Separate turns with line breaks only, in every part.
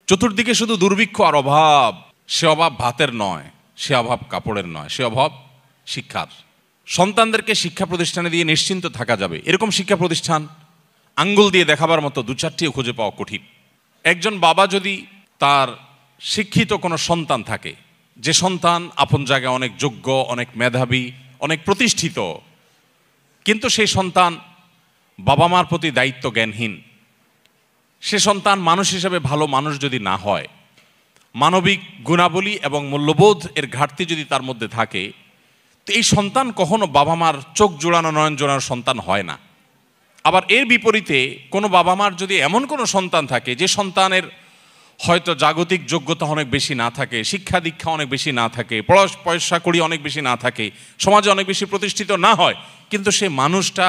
চতুর্দিকে শুধু দুর্ভিক্ষ আর অভাব। সে অভাব ভাতের নয়, সে অভাব কাপড়ের নয়, সে অভাব শিক্ষার। সন্তানদেরকে শিক্ষা প্রতিষ্ঠানে দিয়ে নিশ্চিন্ত থাকা যাবে এরকম শিক্ষা প্রতিষ্ঠান আঙ্গুল দিয়ে দেখাবার মতো দু চারটিও খুঁজে পাওয়া কঠিন। একজন বাবা যদি তার শিক্ষিত কোনো সন্তান থাকে, যে সন্তান আপন জায়গায় অনেক যোগ্য, অনেক মেধাবী, অনেক প্রতিষ্ঠিত, কিন্তু সেই সন্তান বাবা মার প্রতি দায়িত্ব জ্ঞানহীন, সে সন্তান মানুষ হিসেবে ভালো মানুষ যদি না হয়, মানবিক গুণাবলী এবং মূল্যবোধ এর ঘাটতি যদি তার মধ্যে থাকে, তো এই সন্তান কখনো বাবা মার চোখ জোড়ানো নয়ন জোড়ানো সন্তান হয় না। আবার এর বিপরীতে কোনো বাবা মার যদি এমন কোনো সন্তান থাকে যে সন্তানের হয়তো জাগতিক যোগ্যতা অনেক বেশি না থাকে, শিক্ষা দীক্ষা অনেক বেশি না থাকে, পয়সা কড়ি অনেক বেশি না থাকে, সমাজে অনেক বেশি প্রতিষ্ঠিত না হয়, কিন্তু সে মানুষটা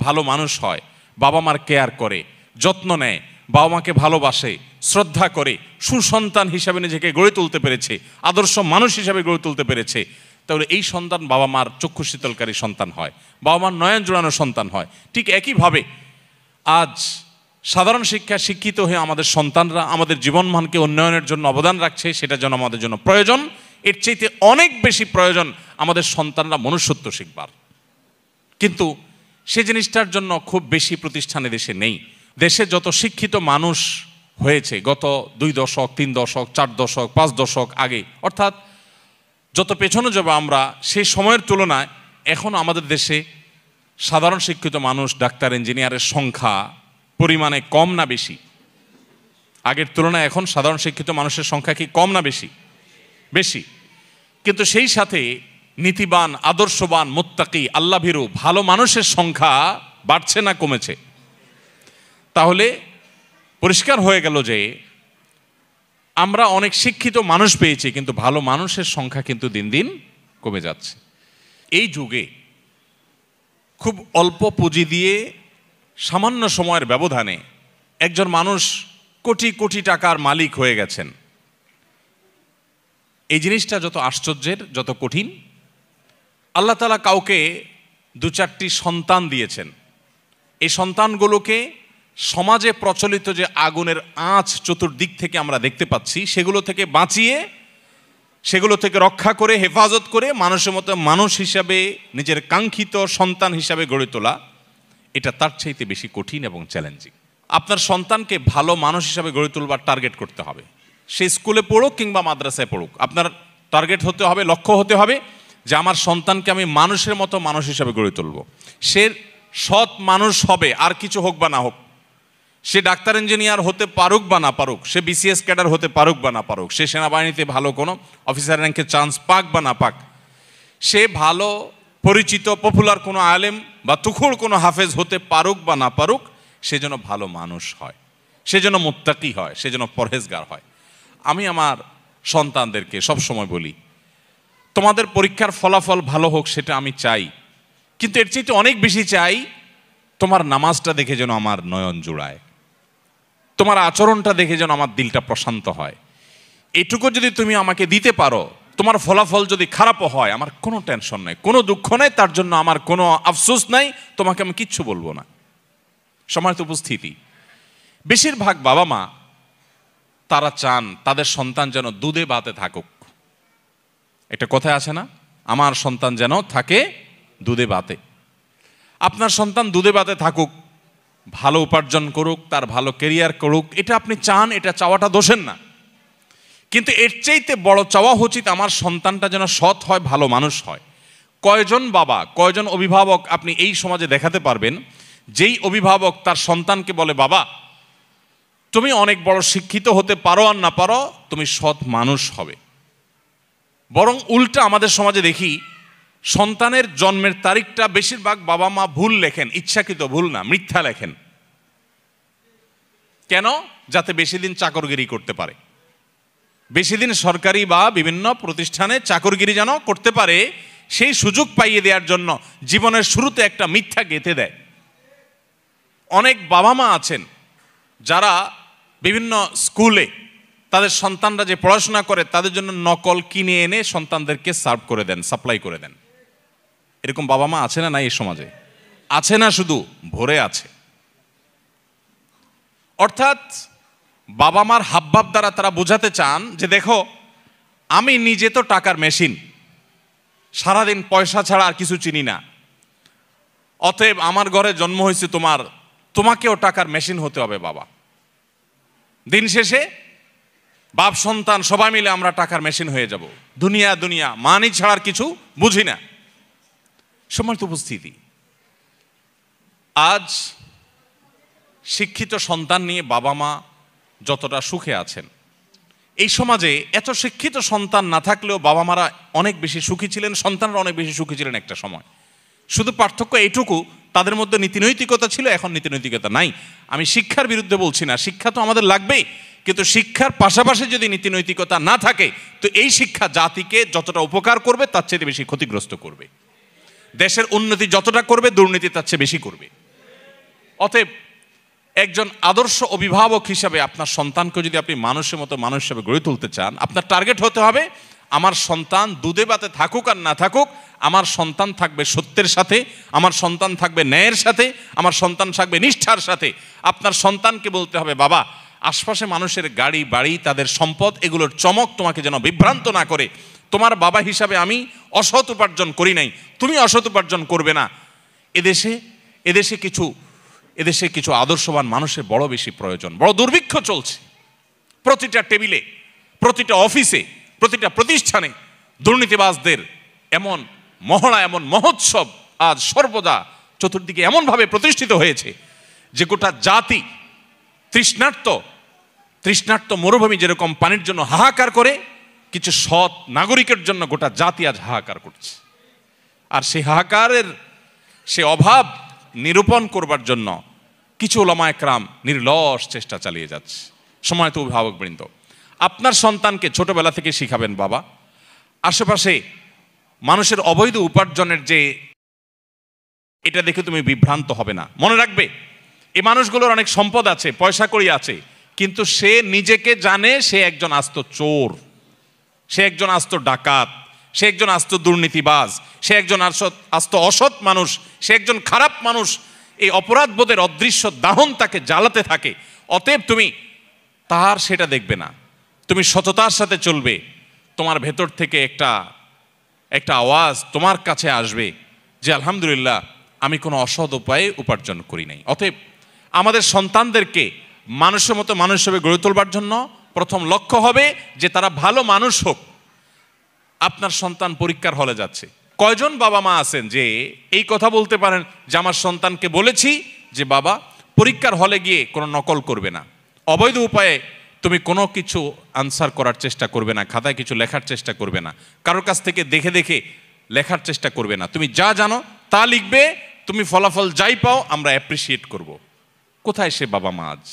ভালো মানুষ হয়, বাবা মার কেয়ার করে, যত্ন নেয়, বাবা মাকে ভালোবাসে, শ্রদ্ধা করে, সুসন্তান হিসাবে নিজেকে গড়ে তুলতে পেরেছে, আদর্শ মানুষ হিসাবে গড়ে তুলতে পেরেছে, তাহলে এই সন্তান বাবা মার চক্ষু শীতলকারী সন্তান হয়, বাবা মার নয়ন জোড়ানো সন্তান হয়। ঠিক একইভাবে আজ সাধারণ শিক্ষায় শিক্ষিত হয়ে আমাদের সন্তানরা আমাদের জীবনমানকে উন্নয়নের জন্য অবদান রাখছে, সেটা যেন আমাদের জন্য প্রয়োজন। এর চাইতে অনেক বেশি প্রয়োজন আমাদের সন্তানরা মনুষ্যত্ব শিখবার, কিন্তু সে জিনিসটার জন্য খুব বেশি প্রতিষ্ঠানে দেশে নেই। দেশে যত শিক্ষিত মানুষ হয়েছে গত 2 দশক 3 দশক 4 দশক 5 দশক আগে, অর্থাৎ যত পেছনে যাব আমরা, সেই সময়ের তুলনায় এখন আমাদের দেশে সাধারণ শিক্ষিত মানুষ, ডাক্তার, ইঞ্জিনিয়ারের সংখ্যা পরিমাণে কম না বেশি? আগের তুলনায় এখন সাধারণ শিক্ষিত মানুষের সংখ্যা কি কম না বেশি? বেশি। কিন্তু সেই সাথে নীতিবান, আদর্শবান, মুত্তাকি, আল্লাহভীরু ভালো মানুষের সংখ্যা বাড়ছে না কমেছে? তাহলে পরিষ্কার হয়ে গেল যে আমরা অনেক শিক্ষিত মানুষ পেয়েছি, কিন্তু ভালো মানুষের সংখ্যা কিন্তু দিন দিন কমে যাচ্ছে। এই যুগে খুব অল্প পুঁজি দিয়ে সামান্য সময়ের ব্যবধানে একজন মানুষ কোটি কোটি টাকার মালিক হয়ে গেছেন। এই জিনিসটা যত আশ্চর্যের, যত কঠিন। আল্লাহ তাআলা কাউকে 2-4টি সন্তান দিয়েছেন, এই সন্তানগুলোকে সমাজে প্রচলিত যে আগুনের আঁচ চতুর্দিক থেকে আমরা দেখতে পাচ্ছি, সেগুলো থেকে বাঁচিয়ে, সেগুলো থেকে রক্ষা করে, হেফাজত করে মানুষের মতো মানুষ হিসাবে, নিজের কাঙ্ক্ষিত সন্তান হিসাবে গড়ে তোলা, এটা তার চাইতে বেশি কঠিন এবং চ্যালেঞ্জিং। আপনার সন্তানকে ভালো মানুষ হিসাবে গড়ে তুলবার টার্গেট করতে হবে। সে স্কুলে পড়ুক কিংবা মাদ্রাসায় পড়ুক, আপনার টার্গেট হতে হবে, লক্ষ্য হতে হবে যে আমার সন্তানকে আমি মানুষের মতো মানুষ হিসাবে গড়ে তুলব। সে সৎ মানুষ হবে, আর কিছু হোক বা না হোক। সে ডাক্তার ইঞ্জিনিয়ার হতে পারুক বা না পারুক, সে বিসিএস ক্যাডার হতে পারুক বা না পারুক, সে সেনাবাহিনীতে ভালো কোনো অফিসার র্যাঙ্কে চান্স পাক বা না পাক, সে ভালো পরিচিত পপুলার কোনো আলেম বা তুখুর কোনো হাফেজ হতে পারুক বা না পারুক, সে যেন ভালো মানুষ হয়, সে যেন মুত্তাকি হয়, সে যেন পরহেজগার হয়। আমি আমার সন্তানদেরকে সবসময় বলি, তোমাদের পরীক্ষার ফলাফল ভালো হোক সেটা আমি চাই, কিন্তু এর চাইতে অনেক বেশি চাই তোমার নামাজটা দেখে যেন আমার নয়ন জুড়ায়, তোমার আচরণটা দেখে যেন আমার দিলটা প্রশান্ত হয়। এটুকু যদি তুমি আমাকে দিতে পারো, তোমার ফলাফল যদি খারাপও হয়, আমার কোনো টেনশন নাই, কোনো দুঃখ নাই, তার জন্য আমার কোনো আফসোস নাই, তোমাকে আমি কিচ্ছু বলবো না। সম্মানিত উপস্থিতি, বেশিরভাগ বাবা মা তারা চান তাদের সন্তান যেন দুধে ভাতে থাকুক। একটা কথা আছে না, আমার সন্তান যেন থাকে দুধে ভাতে। আপনার সন্তান দুধে ভাতে থাকুক, ভালো উপার্জন করুক, তার ভালো কেরিয়ার করুক, এটা আপনি চান, এটা চাওয়াটা দোষের না। কিন্তু এর চাইতে বড় চাওয়া উচিত আমার সন্তানটা যেন সৎ হয়, ভালো মানুষ হয়। কয়জন বাবা, কয়জন অভিভাবক আপনি এই সমাজে দেখাতে পারবেন যেই অভিভাবক তার সন্তানকে বলে, বাবা তুমি অনেক বড় শিক্ষিত হতে পারো আর না পারো, তুমি সৎ মানুষ হবে? বরং উল্টা আমাদের সমাজে দেখি, সন্তানের জন্মের তারিখটা বেশিরভাগ বাবা মা ভুল লেখেন, ইচ্ছাকৃত ভুল না, মিথ্যা লেখেন। কেন? যাতে বেশি দিন চাকরগিরি করতে পারে, বেশি দিন সরকারি বা বিভিন্ন প্রতিষ্ঠানে চাকরগিরি যেন করতে পারে, সেই সুযোগ পাইয়ে দেওয়ার জন্য জীবনের শুরুতে একটা মিথ্যা গেঁথে দেয়। অনেক বাবা মা আছেন যারা বিভিন্ন স্কুলে তাদের সন্তানরা যে পড়াশোনা করে তাদের জন্য নকল কিনে এনে সন্তানদেরকে সার্ভ করে দেন, সাপ্লাই করে দেন। এরকম বাবা মা আছে না? নাই এই সমাজে? আছে না? শুধু ভরে আছে। অর্থাৎ বাবা মার হাবভাব দ্বারা তারা বোঝাতে চান যে দেখো, আমি নিজে তো টাকার মেশিন, সারাদিন পয়সা ছাড়া আর কিছু চিনি না, অতএব আমার ঘরে জন্ম হয়েছে তোমাকেও টাকার মেশিন হতে হবে বাবা। দিন শেষে বাপ সন্তান সবাই মিলে আমরা টাকার মেশিন হয়ে যাব, দুনিয়া মানি ছাড়ার কিছু বুঝি না। সম্মানিত উপস্থিতি, আজ শিক্ষিত সন্তান নিয়ে বাবা মা যতটা সুখে আছেন, এই সমাজে এত শিক্ষিত সন্তান না থাকলেও বাবা মারা অনেক বেশি সুখী ছিলেন, সন্তানরা অনেক বেশি সুখী ছিলেন একটা সময়। শুধু পার্থক্য এইটুকু, তাদের মধ্যে নীতিনৈতিকতা ছিল, এখন নীতিনৈতিকতা নাই। আমি শিক্ষার বিরুদ্ধে বলছি না, শিক্ষা তো আমাদের লাগবেই, কিন্তু শিক্ষার পাশাপাশি যদি নীতিনৈতিকতা না থাকে তো এই শিক্ষা জাতিকে যতটা উপকার করবে তার চেয়ে বেশি ক্ষতিগ্রস্ত করবে। দেশের উন্নতি যতটা করবে, দুর্নীতি তার চেয়ে বেশি করবে। অতএব একজন আদর্শ অভিভাবক হিসাবে আপনার সন্তানকে যদি আপনি মানুষের মতো মানুষ হিসেবে গড়ে তুলতে চান, আপনার টার্গেট হতে হবে আমার সন্তান দুধে ভাতে থাকুক আর না থাকুক, আমার সন্তান থাকবে সত্যের সাথে, আমার সন্তান থাকবে ন্যায়ের সাথে, আমার সন্তান থাকবে নিষ্ঠার সাথে। আপনার সন্তানকে বলতে হবে, বাবা, আশপাশে মানুষের গাড়ি বাড়ি, তাদের সম্পদ, এগুলোর চমক তোমাকে যেন বিভ্রান্ত না করে। তোমার বাবা হিসাবে আমি অসৎ উপার্জন করি নাই, তুমি অসৎ উপার্জন করবে না। এদেশে কিছু আদর্শবান মানুষের বড় বেশি প্রয়োজন। বড় দুর্ভিক্ষ চলছে, প্রতিটা টেবিলে, প্রতিটা অফিসে, প্রতিটা প্রতিষ্ঠানে দুর্নীতিবাজদের এমন মহড়া, এমন মহোৎসব আজ সর্বদা চতুর্দিকে এমনভাবে প্রতিষ্ঠিত হয়েছে যে গোটা জাতি তৃষ্ণার্ত মরুভূমি যেরকম পানির জন্য হাহাকার করে, কিছু সৎ নাগরিকের জন্য গোটা জাতি আজ হাহাকার করছে। আর সেই হাহাকারের সে অভাব নিরূপণ করবার জন্য কিছু ওলামা একরাম নির্লস চেষ্টা চালিয়ে যাচ্ছে। সময়ত অভিভাবকবৃন্দ, আপনার সন্তানকে ছোটবেলা থেকে শিখাবেন, বাবা, আশেপাশে মানুষের অবৈধ উপার্জনের যে এটা দেখে তুমি বিভ্রান্ত হবে না। মনে রাখবে, এই মানুষগুলোর অনেক সম্পদ আছে, পয়সা কড়ি আছে, কিন্তু সে নিজেকে জানে সে একজন আস্ত চোর, সে একজন আস্ত ডাকাত, সে একজন আস্ত দুর্নীতিবাজ, সে একজন আস্ত অসৎ মানুষ, সে একজন খারাপ মানুষ। এই অপরাধ বোধের অদৃশ্য দাহন তাকে জ্বালাতে থাকে। অতএব তুমি তার সেটা দেখবে না, তুমি সততার সাথে চলবে। তোমার ভেতর থেকে একটা আওয়াজ তোমার কাছে আসবে যে আলহামদুলিল্লাহ, আমি কোনো অসৎ উপায়ে উপার্জন করি নাই। অতএব আমাদের সন্তানদেরকে মানুষের মতো মানুষ হিসেবে গড়ে তোলবার জন্য প্রথম লক্ষ্য হবে যে তারা ভালো মানুষ হোক। আপনার সন্তান পরীক্ষার হলে যাচ্ছে, কয়জন বাবা মা আছেন যে এই কথা বলতে পারেন যে আমার সন্তানকে বলেছি যে বাবা, পরীক্ষার হলে গিয়ে কোনো নকল করবে না, অবৈধ উপায়ে তুমি কোনো কিছু আনসার করার চেষ্টা করবে না, খাতায় কিছু লেখার চেষ্টা করবে না, কারোর কাছ থেকে দেখে দেখে লেখার চেষ্টা করবে না, তুমি যা জানো তা লিখবে, তুমি ফলাফল যাই পাও আমরা অ্যাপ্রিসিয়েট করব। কোথায় সে বাবা মা আজ?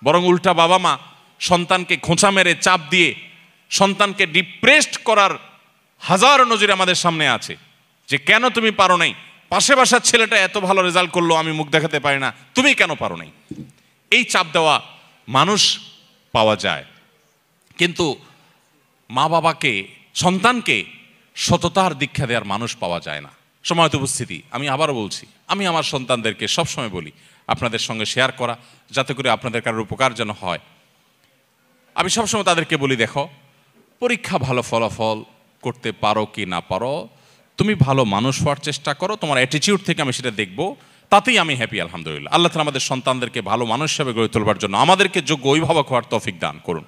বরং উল্টা বাবা মা সন্তানকে খোঁচা মেরে চাপ দিয়ে সন্তানকে ডিপ্রেসড করার হাজার নজির আমাদের সামনে আছে যে কেন তুমি পারো নাই, পাশে বাসার ছেলেটা এত ভালো রেজাল্ট করলো, আমি মুখ দেখাতে পারি না, তুমি কেন পারো নাই। এই চাপ দেওয়া মানুষ পাওয়া যায়, কিন্তু মা বাবাকে, সন্তানকে সততার দীক্ষা দেওয়ার মানুষ পাওয়া যায় না। সময়ত উপস্থিতি, আমি আবারও বলছি, আমি আমার সন্তানদেরকে সবসময় বলি আপনাদের সঙ্গে শেয়ার করা, যাতে করে আপনাদের কারোর উপকার যেন হয়। আমি সবসময় তাদেরকে বলি, দেখো, পরীক্ষা ভালো ফলাফল করতে পারো কি না পারো, তুমি ভালো মানুষ হওয়ার চেষ্টা করো, তোমার অ্যাটিটিউড থেকে আমি সেটা দেখবো, তাতেই আমি হ্যাপি। আলহামদুলিল্লাহ, আল্লাহ তাআলা আমাদের সন্তানদেরকে ভালো মানুষ হিসেবে গড়ে তোলবার জন্য আমাদেরকে যোগ্য অভিভাবক হওয়ার তৌফিক দান করুন।